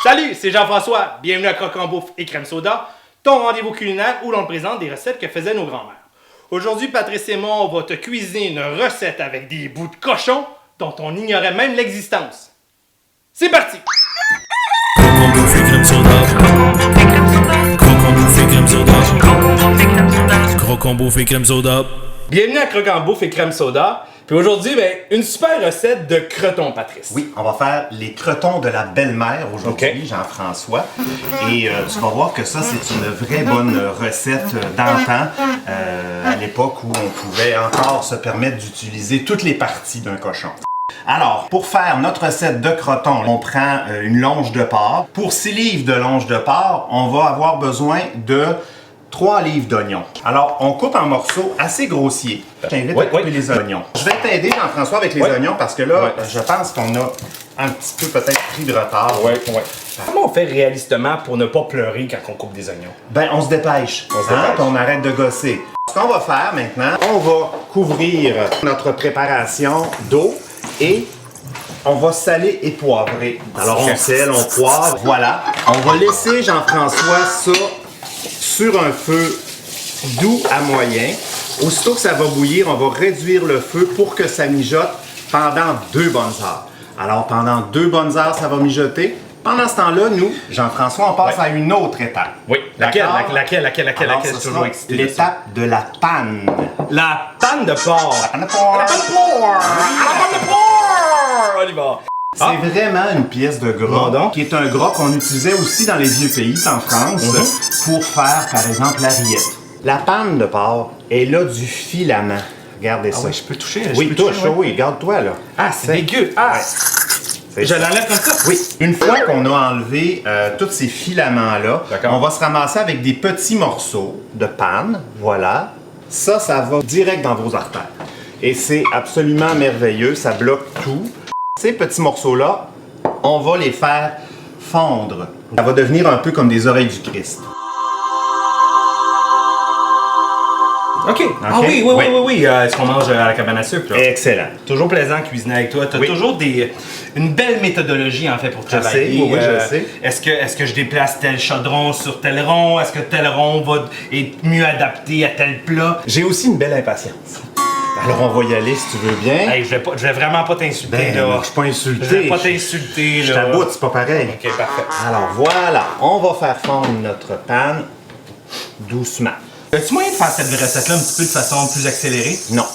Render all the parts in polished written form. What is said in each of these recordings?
Salut, c'est Jean-François. Bienvenue à Croquant Bouffe et Crème Soda, ton rendez-vous culinaire où l'on te présente des recettes que faisaient nos grands-mères. Aujourd'hui, Patrice et moi, on va te cuisiner une recette avec des bouts de cochon dont on ignorait même l'existence. C'est parti! Croquant Bouffe et Crème Soda. Croquant Bouffe et Crème Soda. Croquant Bouffe et Crème Soda. Bienvenue à Croquant Bouffe et Crème Soda. Puis aujourd'hui, une super recette de crotons, Patrice. Oui, on va faire les crotons de la belle-mère aujourd'hui, Ok. Jean-François. Et tu vas voir que ça, c'est une vraie bonne recette d'antan, à l'époque où on pouvait encore se permettre d'utiliser toutes les parties d'un cochon. Alors, pour faire notre recette de crotons, on prend une longe de porc. Pour 6 livres de longe de porc, on va avoir besoin de 3 livres d'oignons. Alors, on coupe en morceaux assez grossiers. Je t'invite à couper les oignons. Je vais t'aider, Jean-François, avec les oignons parce que là, je pense qu'on a un petit peu peut-être pris de retard. Comment on fait réalistement pour ne pas pleurer quand on coupe des oignons? Ben, on se dépêche. On se dépêche. Puis on arrête de gosser. Ce qu'on va faire maintenant, on va couvrir notre préparation d'eau et on va saler et poivrer. Alors, on sèle, on poivre. Voilà. On va laisser, Jean-François, ça sur un feu doux à moyen. Aussitôt que ça va bouillir, on va réduire le feu pour que ça mijote pendant 2 bonnes heures. Alors, pendant 2 bonnes heures, ça va mijoter. Pendant ce temps-là, nous, Jean-François, on passe à une autre étape. Oui, laquelle? Alors, Je suis ce toujours sera excité de ça. l'étape de la panne. La panne de porc. La panne de porc. La panne de porc. La panne de porc. On y va. C'est vraiment une pièce de gras, qui est un gras qu'on utilisait aussi dans les vieux pays, en France, pour faire, par exemple, la rillette. La panne de porc, elle a du filament. Regardez ça. oui, je peux toucher. Oui, touche, oui, garde-toi là. Ah, c'est dégueu. Ah, C'est je ça. l'enlève comme ça? Oui. Une fois qu'on a enlevé tous ces filaments-là, D'accord. on va se ramasser avec des petits morceaux de panne. Voilà. Ça va direct dans vos artères. Et c'est absolument merveilleux. Ça bloque tout. Ces petits morceaux-là, on va les faire fondre. Ça va devenir un peu comme des oreilles du Christ. OK. Ah OK. oui. Ce qu'on mange à la cabane à sucre. Là. Excellent. Toujours plaisant de cuisiner avec toi. Tu as toujours une belle méthodologie en fait pour travailler. sais, oui, je sais. Est-ce que je déplace tel chaudron sur tel rond? Est-ce que tel rond va être mieux adapté à tel plat? J'ai aussi une belle impatience. Alors on va y aller si tu veux bien. Hey, je vais vraiment pas t'insulter là. Je suis pas insulté. Je vais pas t'insulter Je là. t'aboute, c'est pas pareil. OK, parfait. Alors voilà, on va faire fondre notre panne doucement. As-tu moyen de faire cette recette-là un petit peu de façon plus accélérée? Non.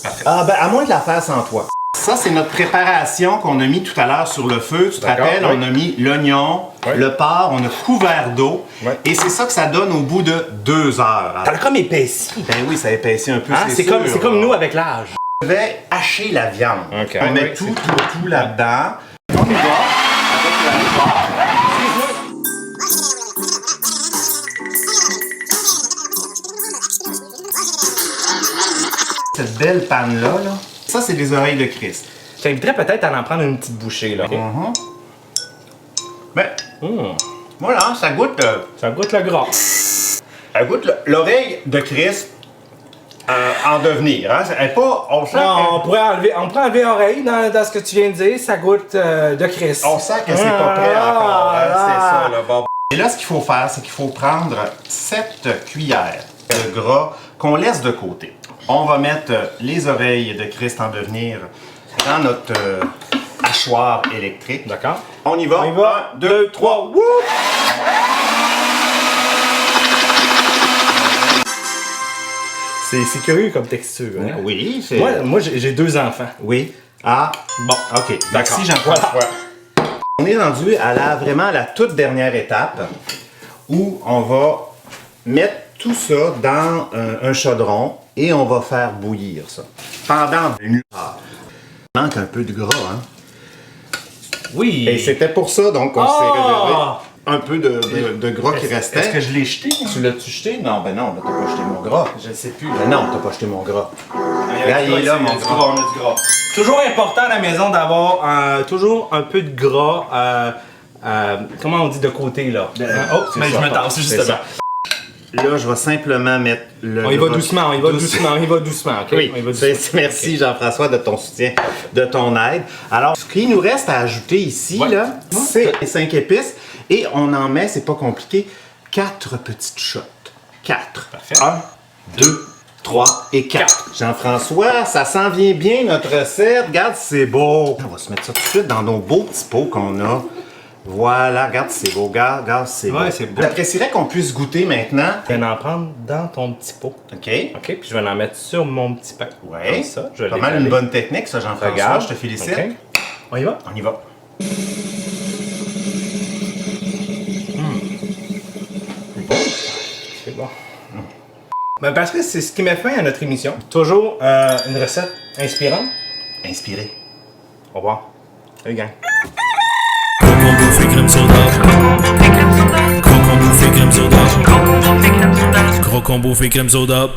Parfait. Ah ben à moins de la faire sans toi. Ça c'est notre préparation qu'on a mis tout à l'heure sur le feu. Tu te D'accord, rappelles, oui. on a mis l'oignon, Oui. le porc, on a couvert d'eau. Oui. Et c'est ça que ça donne au bout de 2 heures. Ça a comme épaissi. Ben oui, ça épaissit un peu. Hein? C'est comme nous avec l'âge. Je vais hacher la viande. OK. On met Oui, tout là-dedans. On y va avec la porc. Cette belle panne-là, ça c'est des oreilles de Christ. Je t'inviterais peut-être à en prendre une petite bouchée là. Ben, voilà, ça goûte, Ça goûte le gras. l'oreille de Christ en devenir. Hein? Elle est pas, on sent, On pourrait enlever oreille dans ce que tu viens de dire. Ça goûte de Christ. on sent que c'est pas prêt encore. Hein? Ah. C'est ça, là. Bon. Et là, ce qu'il faut faire, c'est qu'il faut prendre 7 cuillères de gras qu'on laisse de côté. On va mettre les oreilles de Christ en devenir dans notre hachoir électrique. D'accord. On y va. On y va. 1, 2, 3. Wouh! C'est curieux comme texture. Hein? Oui, c'est... Moi j'ai 2 enfants. Oui. Ah, bon, OK. D'accord. Merci, Jean-François. On est rendu à vraiment la toute dernière étape où on va mettre tout ça dans un chaudron et on va faire bouillir ça pendant 1 heure. Il manque un peu de gras, hein? Oui. Et c'était pour ça, donc, on s'est réservé un peu de gras qui restait. Est-ce que je l'ai jeté? Tu l'as-tu jeté? Non, ben non, t'as pas jeté mon gras. Je ne sais plus. Ben non, t'as pas jeté mon gras. Regarde, il est là, mon gras. On a du gras. Toujours important à la maison d'avoir toujours un peu de gras. Comment on dit de côté là? C'est mais ça. je me tasse C'est justement. ça. Là, je vais simplement mettre le... On y va doucement, ok? Oui, On y va doucement, ok? On y va doucement. merci Jean-François de ton soutien, de ton aide. Alors, ce Ce qu'il nous reste à ajouter ici, Ouais. là, c'est les 5 épices. Et on en met, c'est pas compliqué, 4 petites shots. 4. Parfait. 1, 2, 3 et 4. Jean-François, ça s'en vient bien notre recette. Regarde, c'est beau. On va se mettre ça tout de suite dans nos beaux petits pots qu'on a. Voilà, regarde, c'est beau. Regarde, c'est beau. Ouais, c'est beau. J'apprécierais qu'on puisse goûter maintenant. Je vais en prendre dans ton petit pot. OK. OK, puis je vais en mettre sur mon petit pain. Ouais. Comme ça, je vais Pas mal l'étaler. une bonne technique, ça, Jean-François. Regarde. Je te félicite. OK. On y va? On y va. C'est bon. Ben parce que c'est ce qui met fin à notre émission. Toujours une recette inspirante. Inspiré. Au revoir. Salut, gang. Croquant bouffé crème soda. Croquant bouffé crème soda. Croquant bouffé crème soda.